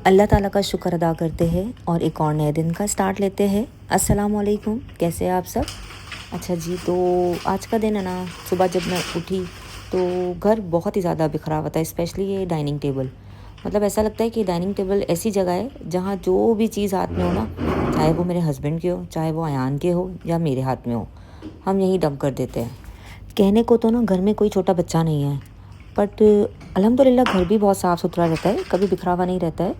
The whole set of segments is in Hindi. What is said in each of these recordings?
अल्लाह ताला का शुक्र अदा करते हैं और एक और नए दिन का स्टार्ट लेते हैं। अस्सलाम वालेकुम, कैसे हैं आप सब? अच्छा जी, तो आज का दिन है ना, सुबह जब मैं उठी तो घर बहुत ही ज़्यादा बिखरा हुआ था, स्पेशली ये डाइनिंग टेबल। मतलब ऐसा लगता है कि डाइनिंग टेबल ऐसी जगह है जहाँ जो भी चीज़ हाथ में हो ना, चाहे वो मेरे हस्बैंड की हो, चाहे वो अयान के हो या मेरे हाथ में हो, हम यहीं डंप कर देते हैं। कहने को तो ना घर में कोई छोटा बच्चा नहीं है, बट अल्हम्दुलिल्लाह घर भी बहुत साफ़ सुथरा रहता है, कभी बिखरा हुआ नहीं रहता है,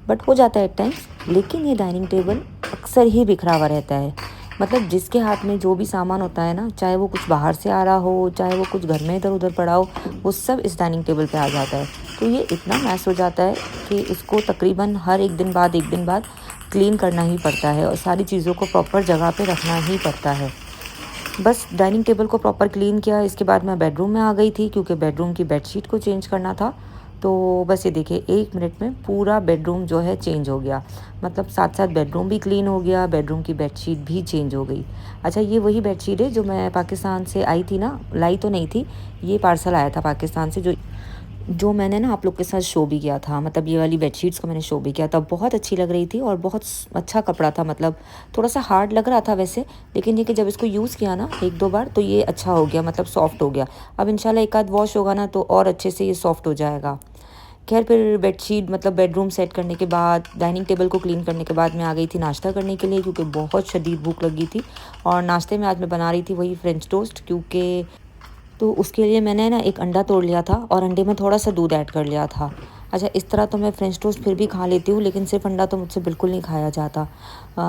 बट हो जाता है एट टाइम्स। लेकिन ये डाइनिंग टेबल अक्सर ही बिखरा हुआ रहता है। मतलब जिसके हाथ में जो भी सामान होता है ना, चाहे वो कुछ बाहर से आ रहा हो, चाहे वो कुछ घर में इधर उधर पड़ा हो, वो सब इस डाइनिंग टेबल पे आ जाता है। तो ये इतना मैस हो जाता है कि इसको तकरीबन हर एक दिन बाद क्लीन करना ही पड़ता है और सारी चीज़ों को प्रॉपर जगह पे रखना ही पड़ता है। बस डाइनिंग टेबल को प्रॉपर क्लीन किया, इसके बाद मैं बेडरूम में आ गई थी क्योंकि बेडरूम की बेडशीट को चेंज करना था। तो बस ये देखिए 1 मिनट में पूरा बेडरूम जो है चेंज हो गया। मतलब साथ-साथ बेडरूम भी क्लीन हो गया, बेडरूम की बेडशीट भी चेंज हो गई। अच्छा, ये वही बेडशीट है जो मैं पाकिस्तान से आई थी ना, लाई तो नहीं थी, ये पार्सल आया था पाकिस्तान से, जो मैंने ना आप लोग के साथ शो भी किया था। मतलब ये वाली बेडशीट्स को मैंने शो भी किया था, बहुत अच्छी लग रही थी और बहुत अच्छा कपड़ा था। मतलब थोड़ा सा हार्ड लग रहा था वैसे, लेकिन ये कि जब इसको यूज़ किया ना 1-2 बार तो ये अच्छा हो गया, मतलब सॉफ्ट हो गया। अब इंशाल्लाह एक आध वॉश होगा ना तो और अच्छे से ये सॉफ्ट हो जाएगा। खैर, फिर बेडशीट मतलब बेडरूम सेट करने के बाद, डाइनिंग टेबल को क्लीन करने के बाद मैं आ गई थी नाश्ता करने के लिए, क्योंकि बहुत शदीद भूख लगी थी। और नाश्ते में आज मैं बना रही थी वही फ्रेंच टोस्ट, क्योंकि तो उसके लिए मैंने ना एक अंडा तोड़ लिया था और अंडे में थोड़ा सा दूध ऐड कर लिया था। अच्छा, इस तरह तो मैं फ्रेंच टोस्ट फिर भी खा लेती हूँ, लेकिन सिर्फ अंडा तो मुझसे बिल्कुल नहीं खाया जाता।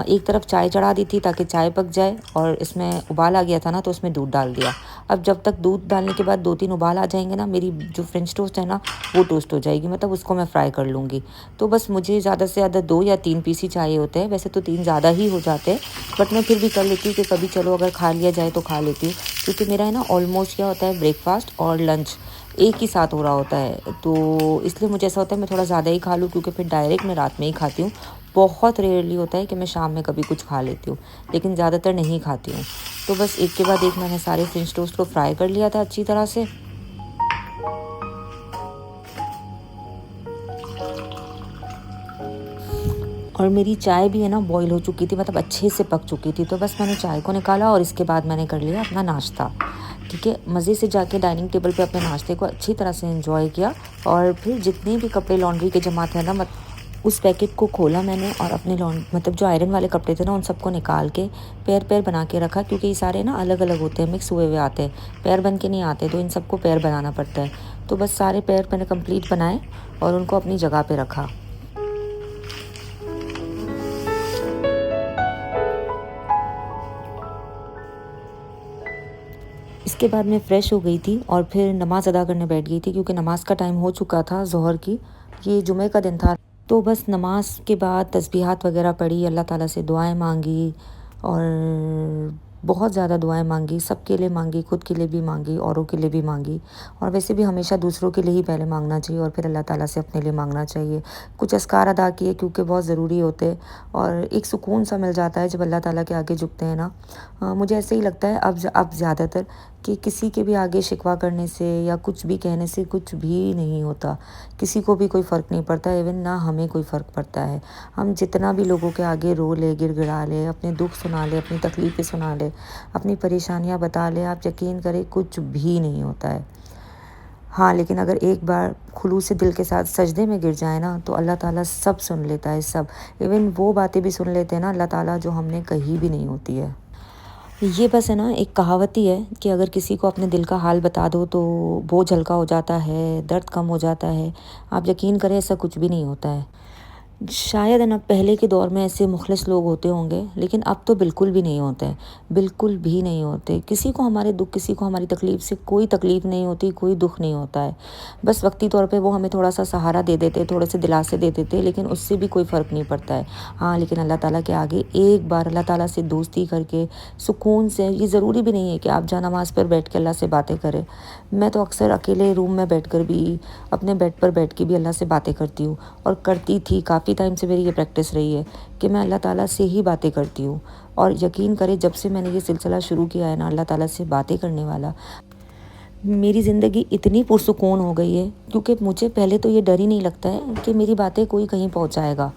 एक तरफ चाय चढ़ा दी थी ताकि चाय पक जाए, और इसमें उबाल आ गया था ना तो उसमें दूध डाल दिया। अब जब तक दूध डालने के बाद 2-3 उबाल आ जाएंगे ना, मेरी जो फ्रेंच टोस्ट है ना वो टोस्ट हो जाएगी, मतलब उसको मैं फ्राई कर लूँगी। तो बस मुझे ज़्यादा से ज़्यादा 2 या 3 पीस ही चाहिए होते हैं, वैसे तो 3 ज़्यादा ही हो जाते हैं, बट मैं फिर भी कर लेती हूँ कि कभी चलो अगर खा लिया जाए तो खा लेती हूँ। क्योंकि मेरा है ना ऑलमोस्ट क्या होता है, ब्रेकफास्ट और लंच एक ही साथ हो रहा होता है, तो इसलिए मुझे ऐसा होता है मैं थोड़ा ज़्यादा ही खा लूँ, क्योंकि फिर डायरेक्ट मैं रात में ही खाती हूँ। बहुत रेयरली होता है कि मैं शाम में कभी कुछ खा लेती हूँ, लेकिन ज़्यादातर नहीं खाती हूँ। तो बस एक के बाद एक मैंने सारे फ्रेंच टोस्ट को फ्राई कर लिया था अच्छी तरह से। और मेरी चाय भी है ना बॉईल हो चुकी थी, मतलब अच्छे से पक चुकी थी। तो बस मैंने चाय को निकाला और इसके बाद मैंने कर लिया अपना नाश्ता। ठीक है, मज़े से जाके डाइनिंग टेबल पे अपने नाश्ते को अच्छी तरह से एंजॉय किया। और फिर जितने भी कपड़े लॉन्ड्री के जमा थे ना, उस पैकेट को खोला मैंने और अपने मतलब जो आयरन वाले कपड़े थे ना उन सबको निकाल के पैर पैर बना के रखा, क्योंकि ये सारे ना अलग अलग होते हैं, मिक्स हुए हुए आते हैं, पैर बन के नहीं आते, तो इन सबको पैर बनाना पड़ता है। तो बस सारे पैर मैंने कंप्लीट बनाए और उनको अपनी जगह पे रखा। इसके बाद मैं फ़्रेश हो गई थी और फिर नमाज़ अदा करने बैठ गई थी, क्योंकि नमाज़ का टाइम हो चुका था ज़ोहर की। ये जुमे का दिन था। तो बस नमाज के बाद तस्बीहात वगैरह पढ़ी, अल्लाह ताला से दुआएं मांगी और बहुत ज़्यादा दुआएं मांगी, सबके लिए मांगी, खुद के लिए भी मांगी, औरों के लिए भी मांगी। और वैसे भी हमेशा दूसरों के लिए ही पहले मांगना चाहिए और फिर अल्लाह ताला से अपने लिए मांगना चाहिए। कुछ अस्कार अदा किए, क्योंकि बहुत ज़रूरी होते हैं और एक सुकून सा मिल जाता है जब अल्लाह ताला के आगे झुकते हैं ना। मुझे ऐसे ही लगता है अब ज़्यादातर कि किसी के भी आगे शिकवा करने से या कुछ भी कहने से कुछ भी नहीं होता, किसी को भी कोई फ़र्क नहीं पड़ता, इवन ना हमें कोई फ़र्क पड़ता है। हम जितना भी लोगों के आगे रो ले, गिड़गिड़ा ले, अपने दुख सुना ले, अपनी तकलीफ़ें सुना ले, अपनी परेशानियां बता ले, आप यकीन करें कुछ भी नहीं होता है। हाँ, लेकिन अगर एक बार खुलूस से दिल के साथ सजदे में गिर जाए ना तो अल्लाह ताला सब सुन लेता है, सब। इवन वो बातें भी सुन लेते हैं ना अल्लाह ताला जो हमने कही भी नहीं होती है। ये बस है ना एक कहावत ही है कि अगर किसी को अपने दिल का हाल बता दो तो बोझ हल्का हो जाता है, दर्द कम हो जाता है। आप यकीन करें ऐसा कुछ भी नहीं होता है। शायद है ना पहले के दौर में ऐसे मुखलिस लोग होते होंगे, लेकिन अब तो बिल्कुल भी नहीं होते हैं, बिल्कुल भी नहीं होते। किसी को हमारे दुख, किसी को हमारी तकलीफ़ से कोई तकलीफ़ नहीं होती, कोई दुख नहीं होता है। बस वक्ती तौर पे वो हमें थोड़ा सा सहारा दे देते, थोड़े से दिलासे दे देते, लेकिन उससे भी कोई फ़र्क नहीं पड़ता है। हाँ, लेकिन अल्लाह ताला के आगे एक बार अल्लाह ताला से दोस्ती करके सुकून से, ये ज़रूरी भी नहीं है कि आप जा नमाज़ पर बैठ के अल्लाह से बातें करें। मैं तो अक्सर अकेले रूम में बैठकर भी, अपने बेड पर बैठ के भी अल्लाह से बातें करती हूँ, और करती थी। काफ़ी टाइम से मेरी ये प्रैक्टिस रही है कि मैं अल्लाह ताला से ही बातें करती हूँ। और यकीन करें, जब से मैंने ये सिलसिला शुरू किया है ना अल्लाह ताला से बातें करने वाला, मेरी ज़िंदगी इतनी पुरसुकून हो गई है, क्योंकि मुझे पहले तो ये डर ही नहीं लगता है कि मेरी बातें कोई कहीं पहुँचाएगा।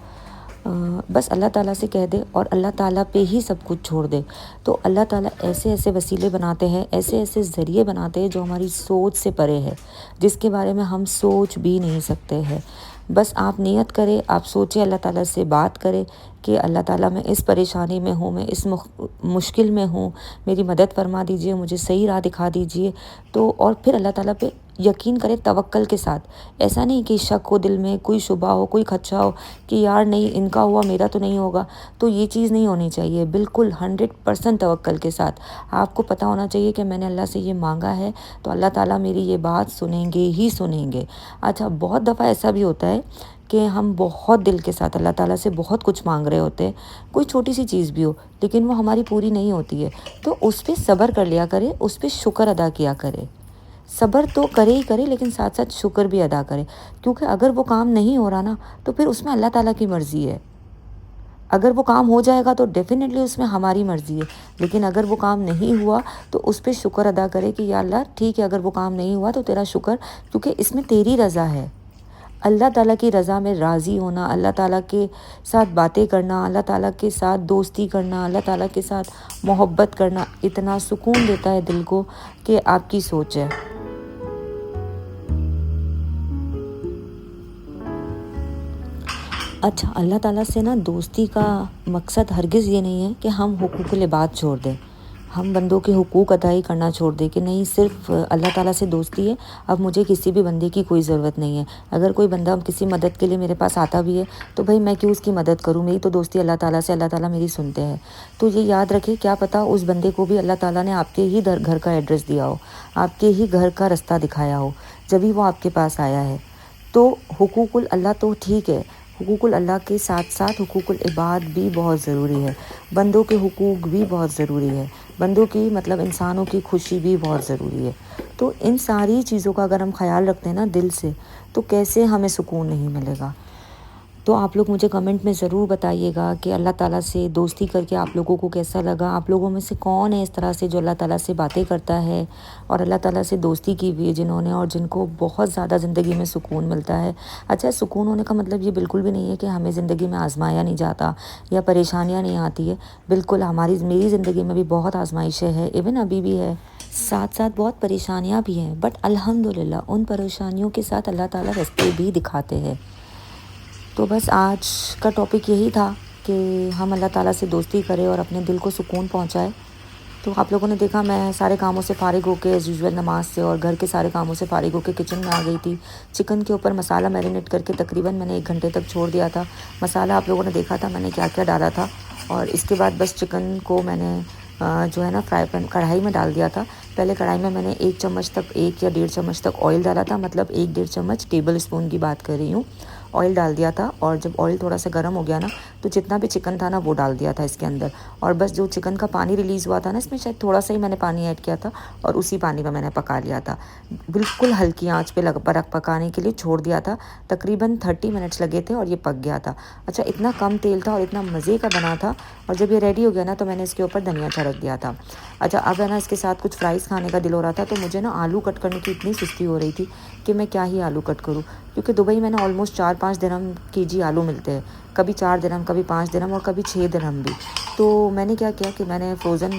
बस अल्लाह ताला से कह दे और अल्लाह ताला पे ही सब कुछ छोड़ दे। तो अल्लाह ताला ऐसे ऐसे वसीले बनाते हैं, ऐसे ऐसे ज़रिए बनाते हैं जो हमारी सोच से परे है, जिसके बारे में हम सोच भी नहीं सकते हैं। बस आप नियत करें, आप सोचें, अल्लाह ताला से बात करें कि अल्लाह ताला मैं इस परेशानी में हूँ, मैं इस मुश्किल में हूँ, मेरी मदद फरमा दीजिए, मुझे सही राह दिखा दीजिए। तो और फिर अल्लाह ताला पे यकीन करें तवक्कल के साथ। ऐसा नहीं कि शक हो दिल में, कोई शुबा हो, कोई खदशा हो कि यार नहीं इनका हुआ मेरा तो नहीं होगा, तो ये चीज़ नहीं होनी चाहिए। बिल्कुल 100% तवक्कल के साथ आपको पता होना चाहिए कि मैंने अल्लाह से ये मांगा है, तो अल्लाह ताला मेरी ये बात सुनेंगे ही सुनेंगे। अच्छा, बहुत दफ़ा ऐसा भी होता है कि हम बहुत दिल के साथ अल्लाह ताला से बहुत कुछ मांग रहे होते हैं, कोई छोटी सी चीज़ भी हो, लेकिन वो हमारी पूरी नहीं होती है। तो उस पर सब्र कर लिया करें, उस पर शुक्र अदा किया करें। सब्र तो करे ही करे, लेकिन साथ साथ शुक्र भी अदा करे, क्योंकि अगर वो काम नहीं हो रहा ना, तो फिर उसमें अल्लाह ताला की मर्ज़ी है। अगर वो काम हो जाएगा तो डेफ़िनेटली उसमें हमारी मर्ज़ी है, लेकिन अगर वो काम नहीं हुआ तो उस पे शुक्र अदा करे कि या अल्लाह ठीक है, अगर वो काम नहीं हुआ तो तेरा शुक्र, क्योंकि इसमें तेरी रज़ा है। अल्लाह ताला की रज़ा में राज़ी होना, अल्लाह ताला के साथ बातें करना, अल्लाह ताला के साथ दोस्ती करना, अल्लाह ताला के साथ मोहब्बत करना, इतना सुकून देता है दिल को कि आपकी सोच है। अच्छा, अल्लाह ताला से ना दोस्ती का मकसद हरगिज़ ये नहीं है कि हम हुकूकुल इबाद छोड़ दें, हम बंदों के हुकूक अदाई करना छोड़ दें कि नहीं सिर्फ़ अल्लाह ताला से दोस्ती है, अब मुझे किसी भी बंदे की कोई ज़रूरत नहीं है। अगर कोई बंदा किसी मदद के लिए मेरे पास आता भी है, तो भाई मैं क्यों उसकी मदद करूँ, मेरी तो दोस्ती अल्लाह ताला से, अल्लाह ताला मेरी सुनते हैं। तो ये याद रखें, क्या पता उस बंदे को भी अल्लाह ताला ने आपके ही घर का एड्रेस दिया हो, आपके ही घर का रास्ता दिखाया हो, जभी वो आपके पास आया है। तो हुकूकुल अल्लाह तो ठीक है, हुकूकुल अल्लाह के साथ साथ हुकूकुल इबाद भी बहुत ज़रूरी है, बंदों के हुकूक भी बहुत ज़रूरी है, बंदों की मतलब इंसानों की खुशी भी बहुत ज़रूरी है। तो इन सारी चीज़ों का अगर हम ख़्याल रखते हैं ना दिल से, तो कैसे हमें सुकून नहीं मिलेगा। तो आप लोग मुझे कमेंट में ज़रूर बताइएगा कि अल्लाह ताला से दोस्ती करके आप लोगों को कैसा लगा। आप लोगों में से कौन है इस तरह से जो अल्लाह ताला से बातें करता है और अल्लाह ताला से दोस्ती की हुई है जिन्होंने, और जिनको बहुत ज़्यादा ज़िंदगी में सुकून मिलता है। अच्छा, सुकून होने का मतलब ये बिल्कुल भी नहीं है कि हमें ज़िंदगी में आजमाया नहीं जाता या परेशानियाँ नहीं आती है। बिल्कुल मेरी ज़िंदगी में भी बहुत आजमाइशें हैं, इवन अभी भी है, साथ साथ बहुत परेशानियाँ भी हैं, बट अल्हम्दुलिल्लाह उन परेशानियों के साथ अल्लाह ताला रास्ते भी दिखाते हैं। तो बस आज का टॉपिक यही था कि हम अल्लाह ताला से दोस्ती करें और अपने दिल को सुकून पहुंचाएं। तो आप लोगों ने देखा, मैं सारे कामों से फ़ारिग होकर एज़ यूजुअल नमाज से और घर के सारे कामों से फ़ारिग होकर किचन में आ गई थी। चिकन के ऊपर मसाला मैरिनेट करके तकरीबन मैंने 1 घंटे तक छोड़ दिया था। मसाला आप लोगों ने देखा था मैंने क्या क्या डाला था, और इसके बाद बस चिकन को मैंने जो है ना फ्राई पैन कढ़ाई में डाल दिया था। पहले कढ़ाई में मैंने 1 चम्मच तक, 1 या 1.5 चम्मच तक ऑयल डाला था, मतलब 1-1.5 चम्मच टेबल स्पून की बात कर रही हूँ, ऑयल डाल दिया था। और जब ऑयल थोड़ा सा गर्म हो गया ना, तो जितना भी चिकन था ना वो डाल दिया था इसके अंदर, और बस जो चिकन का पानी रिलीज़ हुआ था ना, इसमें शायद थोड़ा सा ही मैंने पानी ऐड किया था, और उसी पानी में मैंने पका लिया था। बिल्कुल हल्की आंच पे पकाने के लिए छोड़ दिया था। तकरीबन 30 मिनट्स लगे थे और ये पक गया था। अच्छा, इतना कम तेल था और इतना मज़े का बना था। और जब ये रेडी हो गया ना, तो मैंने इसके ऊपर धनिया छिड़क दिया था। अच्छा, अब है ना इसके साथ कुछ फ्राइज़ खाने का दिल हो रहा था, तो मुझे ना आलू कट करने की इतनी सुस्ती हो रही थी कि मैं क्या ही आलू कट करूँ, क्योंकि दुबई में ना ऑलमोस्ट 4-5 दिरहम केजी आलू मिलते हैं, कभी 4 दिरहम, कभी 5 दिरहम और कभी 6 दिरहम भी। तो मैंने क्या किया कि मैंने फ्रोज़न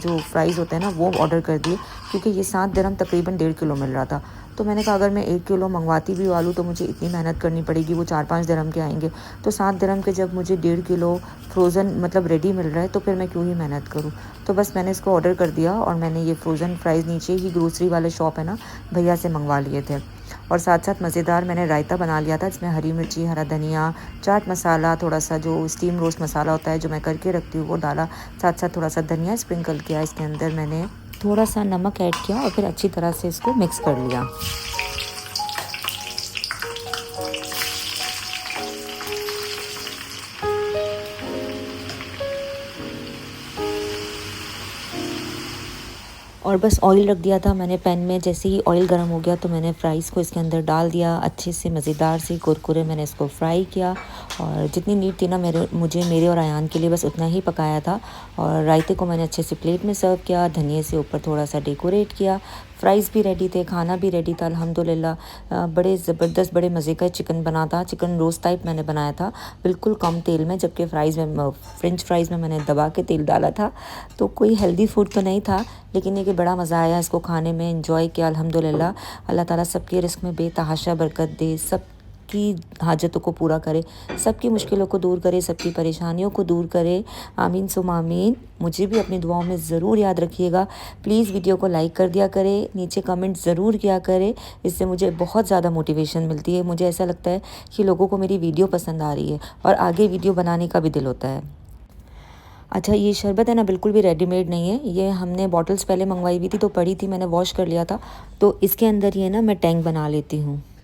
जो फ्राइज़ होते हैं ना वो ऑर्डर कर दिए, क्योंकि ये 7 दिरहम तकरीबन 1.5 किलो मिल रहा था। तो मैंने कहा अगर मैं 1 किलो मंगवाती भी हूँ आलू, तो मुझे इतनी मेहनत करनी पड़ेगी, वो 4-5 दिरहम के आएंगे, तो 7 दिरहम के जब मुझे 1.5 किलो फ्रोज़न मतलब रेडी मिल रहा है, तो फिर मैं क्यों ही मेहनत करूँ। तो बस मैंने इसको ऑर्डर कर दिया, और मैंने ये फ्रोज़न फ्राइज़ नीचे ही ग्रोसरी वाले शॉप है ना, भैया से मंगवा लिए थे। और साथ साथ मज़ेदार मैंने रायता बना लिया था, इसमें हरी मिर्ची, हरा धनिया, चाट मसाला, थोड़ा सा जो स्टीम रोस्ट मसाला होता है जो मैं करके रखती हूँ वो डाला, साथ साथ थोड़ा सा धनिया स्प्रिंकल किया, इसके अंदर मैंने थोड़ा सा नमक ऐड किया और फिर अच्छी तरह से इसको मिक्स कर लिया। और बस ऑयल रख दिया था मैंने पैन में। जैसे ही ऑयल गर्म हो गया तो मैंने फ़्राइज़ को इसके अंदर डाल दिया, अच्छे से मज़ेदार से कुरकुरे मैंने इसको फ्राई किया। और जितनी नीड थी ना मेरे और अयान के लिए बस उतना ही पकाया था। और रायते को मैंने अच्छे से प्लेट में सर्व किया, धनिए से ऊपर थोड़ा सा डेकोरेट किया। फ़्राइज़ भी रेडी थे, खाना भी रेडी था अल्हम्दुलिल्लाह। बड़े ज़बरदस्त बड़े मज़े का चिकन बना था, चिकन रोस्ट टाइप मैंने बनाया था बिल्कुल कम तेल में, जबकि फ्रेंच फ्राइज़ में मैंने दबा के तेल डाला था। तो कोई हेल्दी फूड तो नहीं था, लेकिन ये कि बड़ा मज़ा आया इसको खाने में, एंजॉय किया अल्हम्दुलिल्लाह। अल्लाह ताला सबके रिस्क में बेतहाशा बरकत दे, सबकी हाजतों को पूरा करे, सबकी मुश्किलों को दूर करे, सबकी परेशानियों को दूर करे। आमीन सुम आमीन। मुझे भी अपनी दुआओं में ज़रूर याद रखिएगा। प्लीज़ वीडियो को लाइक कर दिया करें, नीचे कमेंट ज़रूर किया करें, इससे मुझे बहुत ज़्यादा मोटिवेशन मिलती है। मुझे ऐसा लगता है कि लोगों को मेरी वीडियो पसंद आ रही है और आगे वीडियो बनाने का भी दिल होता है। अच्छा, ये शरबत है ना बिल्कुल भी रेडीमेड नहीं है, ये हमने बॉटल्स पहले मंगवाई हुई थी तो पड़ी थी, मैंने वॉश कर लिया था। तो इसके अंदर ये ना मैं टैंक बना लेती हूँ।